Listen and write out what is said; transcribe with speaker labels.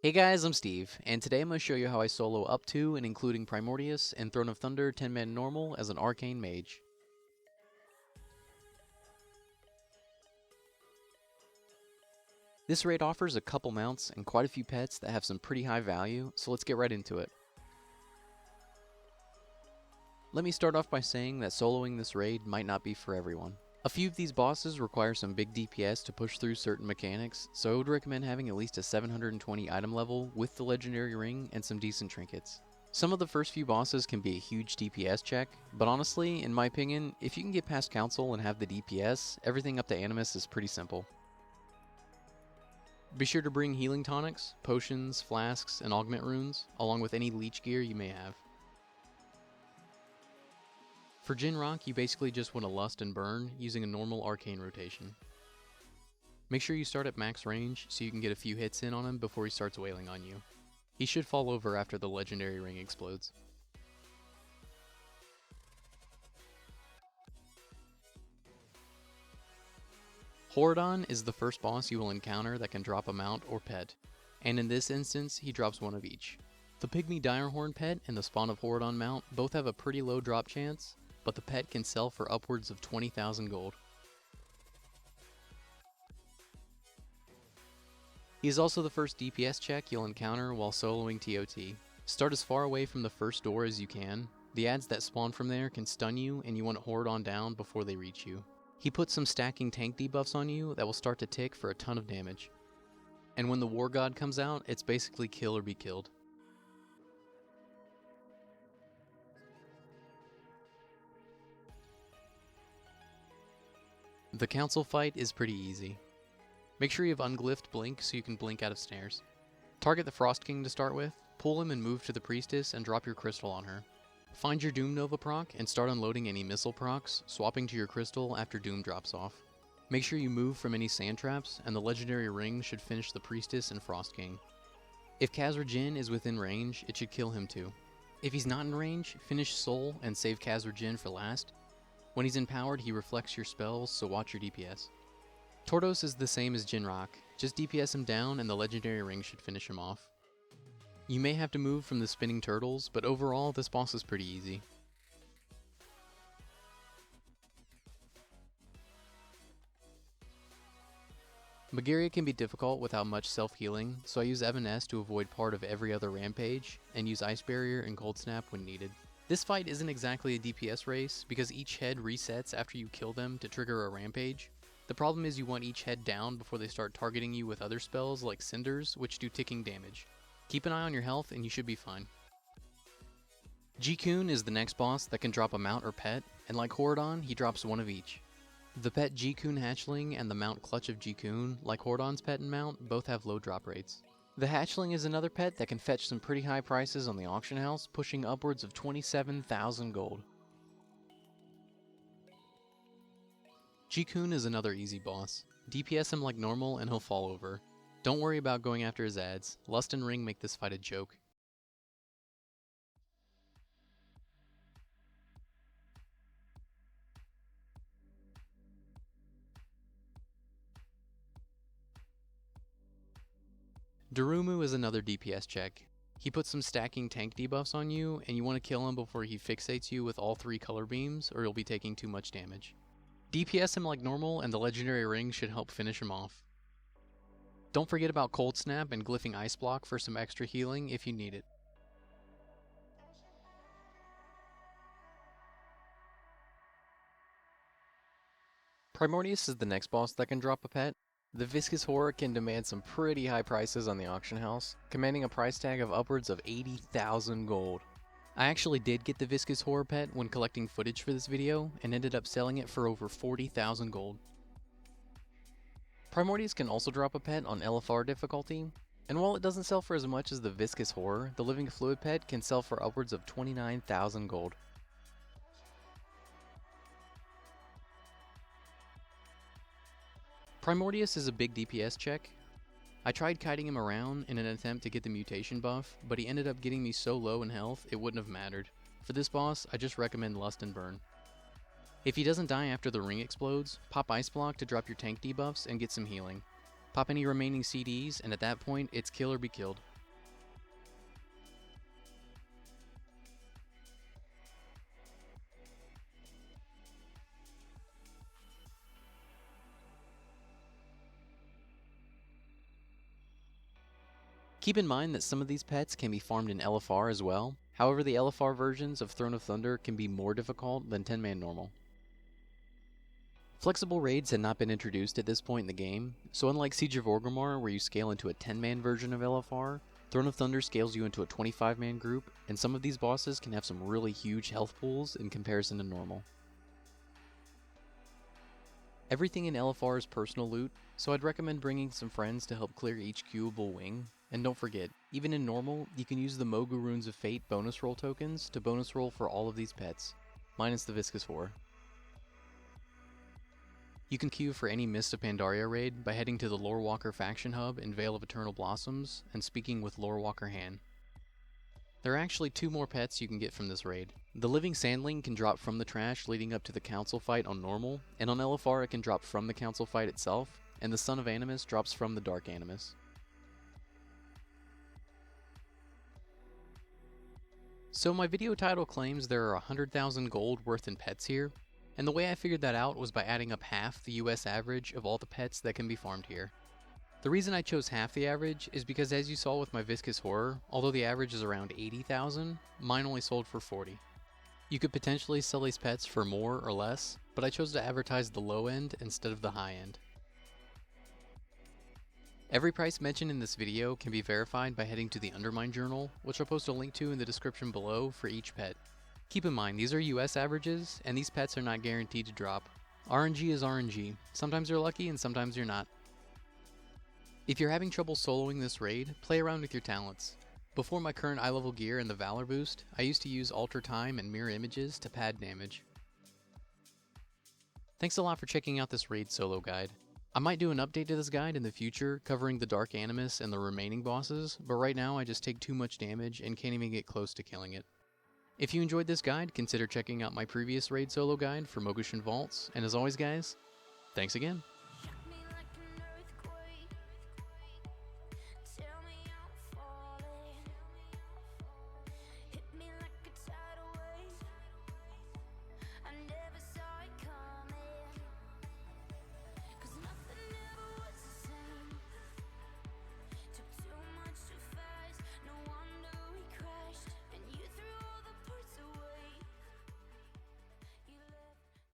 Speaker 1: Hey guys, I'm Steve, and today I'm going to show you how I solo up to and including Primordius and Throne of Thunder 10-man normal as an Arcane Mage. This raid offers a couple mounts and quite a few pets that have some pretty high value, so let's get right into it. Let me start off by saying that soloing this raid might not be for everyone. A few of these bosses require some big DPS to push through certain mechanics, so I would recommend having at least a 720 item level with the legendary ring and some decent trinkets. Some of the first few bosses can be a huge DPS check, but honestly, in my opinion, if you can get past Council and have the DPS, everything up to Animus is pretty simple. Be sure to bring healing tonics, potions, flasks, and augment runes, along with any leech gear you may have. For Jin Rock, you basically just want to lust and burn using a normal arcane rotation. Make sure you start at max range so you can get a few hits in on him before he starts wailing on you. He should fall over after the legendary ring explodes. Horadon is the first boss you will encounter that can drop a mount or pet, and in this instance he drops one of each. The Pygmy Direhorn pet and the Spawn of Horadon mount both have a pretty low drop chance, but the pet can sell for upwards of 20,000 gold. He is also the first DPS check you'll encounter while soloing TOT. Start as far away from the first door as you can. The adds that spawn from there can stun you and you want to Horadon down before they reach you. He puts some stacking tank debuffs on you that will start to tick for a ton of damage. And when the War God comes out, it's basically kill or be killed. The Council fight is pretty easy. Make sure you have unglyphed blink so you can blink out of snares. Target the Frost King to start with, pull him and move to the Priestess and drop your crystal on her. Find your Doom Nova proc and start unloading any missile procs, swapping to your crystal after Doom drops off. Make sure you move from any sand traps, and the legendary ring should finish the Priestess and Frost King. If Khazra Jin is within range, it should kill him too. If he's not in range, finish Soul and save Khazra Jin for last. When he's empowered, he reflects your spells, so watch your DPS. Tordos is the same as Jin Rock, just DPS him down and the legendary ring should finish him off. You may have to move from the spinning turtles, but overall this boss is pretty easy. Magaria can be difficult without much self-healing, so I use Evanesce to avoid part of every other rampage, and use Ice Barrier and Cold Snap when needed. This fight isn't exactly a DPS race, because each head resets after you kill them to trigger a rampage. The problem is you want each head down before they start targeting you with other spells like Cinders, which do ticking damage. Keep an eye on your health and you should be fine. G-Kun is the next boss that can drop a mount or pet, and like Horadon, he drops one of each. The pet G-Kun Hatchling and the mount Clutch of G-Kun, like Horadon's pet and mount, both have low drop rates. The Hatchling is another pet that can fetch some pretty high prices on the auction house, pushing upwards of 27,000 gold. G-Kun is another easy boss. DPS him like normal and he'll fall over. Don't worry about going after his ads. Lust and Ring make this fight a joke. Darumu is another DPS check. He puts some stacking tank debuffs on you, and you want to kill him before he fixates you with all 3 color beams, or you'll be taking too much damage. DPS him like normal, and the legendary ring should help finish him off. Don't forget about Cold Snap and glyphing Ice Block for some extra healing if you need it. Primordius is the next boss that can drop a pet. The Viscous Horror can demand some pretty high prices on the auction house, commanding a price tag of upwards of 80,000 gold. I actually did get the Viscous Horror pet when collecting footage for this video, and ended up selling it for over 40,000 gold. Primordius can also drop a pet on LFR difficulty, and while it doesn't sell for as much as the Viscous Horror, the Living Fluid pet can sell for upwards of 29,000 gold. Primordius is a big DPS check. I tried kiting him around in an attempt to get the mutation buff, but he ended up getting me so low in health it wouldn't have mattered. For this boss, I just recommend Lust and Burn. If he doesn't die after the ring explodes, pop Ice Block to drop your tank debuffs and get some healing. Pop any remaining CDs, and at that point, it's kill or be killed. Keep in mind that some of these pets can be farmed in LFR as well, however the LFR versions of Throne of Thunder can be more difficult than 10-man normal. Flexible raids had not been introduced at this point in the game, so unlike Siege of Orgrimmar where you scale into a 10-man version of LFR, Throne of Thunder scales you into a 25-man group, and some of these bosses can have some really huge health pools in comparison to normal. Everything in LFR is personal loot, so I'd recommend bringing some friends to help clear each queuable wing. And don't forget, even in normal, you can use the Mogu Runes of Fate bonus roll tokens to bonus roll for all of these pets, minus the Viscous Horror. You can queue for any Mist of Pandaria raid by heading to the Lorewalker faction hub in Vale of Eternal Blossoms and speaking with Lorewalker Han. There are actually 2 more pets you can get from this raid. The Living Sandling can drop from the trash leading up to the council fight on normal, and on LFR it can drop from the council fight itself, and the Son of Animus drops from the Dark Animus. So my video title claims there are 100,000 gold worth in pets here, and the way I figured that out was by adding up half the US average of all the pets that can be farmed here. The reason I chose half the average is because, as you saw with my Viscous Horror, although the average is around 80,000, mine only sold for 40. You could potentially sell these pets for more or less, but I chose to advertise the low end instead of the high end. Every price mentioned in this video can be verified by heading to the Undermine Journal, which I'll post a link to in the description below for each pet. Keep in mind, these are US averages, and these pets are not guaranteed to drop. RNG is RNG. Sometimes you're lucky and sometimes you're not. If you're having trouble soloing this raid, play around with your talents. Before my current eye level gear and the Valor boost, I used to use Alter Time and Mirror Images to pad damage. Thanks a lot for checking out this raid solo guide. I might do an update to this guide in the future covering the Dark Animus and the remaining bosses, but right now I just take too much damage and can't even get close to killing it. If you enjoyed this guide, consider checking out my previous raid solo guide for Mogushin Vaults, and as always guys, thanks again.